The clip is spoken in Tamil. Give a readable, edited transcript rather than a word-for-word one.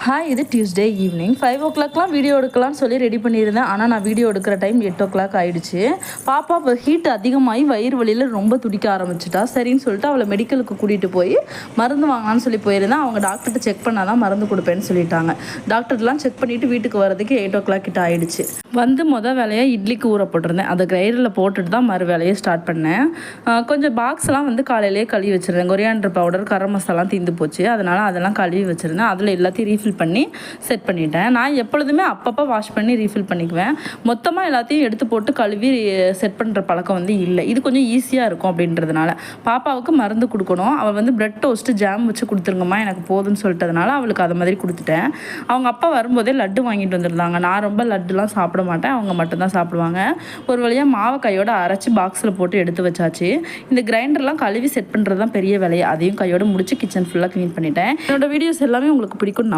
ஹாய், இது டியூஸ்டே ஈவினிங் 5 o'clockலாம் வீடியோ எடுக்கலாம்னு சொல்லி ரெடி பண்ணியிருந்தேன். ஆனால் நான் வீடியோ எடுக்கிற டைம் 8 o'clock ஆகிடுச்சு. பாப்பா இப்போ ஹீட் அதிகமாகி வயிறு வலியில் ரொம்ப துடிக்க ஆரம்பிச்சிட்டா. சரின்னு சொல்லிட்டு அவளை மெடிக்கலுக்கு கூட்டிகிட்டு போய் மருந்து வாங்கலான்னு சொல்லி போயிருந்தேன். அவங்க டாக்டர்கிட்ட செக் பண்ணால் தான் மருந்து கொடுப்பேன்னு சொல்லிட்டாங்க. டாக்டர்லாம் செக் பண்ணிவிட்டு வீட்டுக்கு வரதுக்கு 8 o'clock கிட்ட ஆகிடுச்சு. வந்து வேலையாக இட்லிக்கு ஊற போட்டிருந்தேன். அதை கிரைண்டரில் போட்டுட்டு தான் மறு வேலையை ஸ்டார்ட் பண்ணேன். கொஞ்சம் பாக்ஸ்லாம் கழுவி வச்சுருந்தேன். கொரியாண்டர் பவுடர், கரம் மசாலாம் தீர்ந்து போச்சு. அதெல்லாம் கழுவி வச்சுருந்தேன். அதில் எல்லாத்தையும் ரீஃபில் பண்ணி செட் பண்ணிட்டேன். நான் எப்பொழுதுமே அப்பப்போ வாஷ் பண்ணி ரீஃபில் பண்ணிக்குவேன். மொத்தமாக எல்லாத்தையும் எடுத்து போட்டு கழுவி செட் பண்ணுற பழக்கம் இல்லை. இது கொஞ்சம் ஈஸியாக இருக்கும் அப்படின்றதுனால. பாப்பாவுக்கு மருந்து கொடுக்கணும். அவள் பிரெட் டோஸ்ட்டு ஜாம் வச்சு கொடுத்துருங்கம்மா எனக்கு போதுன்னு சொல்லிட்டதுனால அவளுக்கு அதை மாதிரி கொடுத்துட்டேன். அவங்க அப்பா வரும்போதே லட்டு வாங்கிட்டு வந்துருந்தாங்க. நான் ரொம்ப லட்டுலாம் சாப்பிட மாட்டேன், அவங்க மட்டும்தான் சாப்பிடுவாங்க. ஒரு வழியாக மாவை கையோட அரைச்சி பாக்ஸில் போட்டு எடுத்து வச்சாச்சு. இந்த கிரைண்டர்லாம் கழுவி செட் பண்ணுறது தான் பெரிய வேலையை. அதையும் கையோடு முடிச்சு கிச்சன் ஃபுல்லாக க்ளீன் பண்ணிட்டேன். என்னோட வீடியோஸ் எல்லாமே உங்களுக்கு பிடிக்கும்.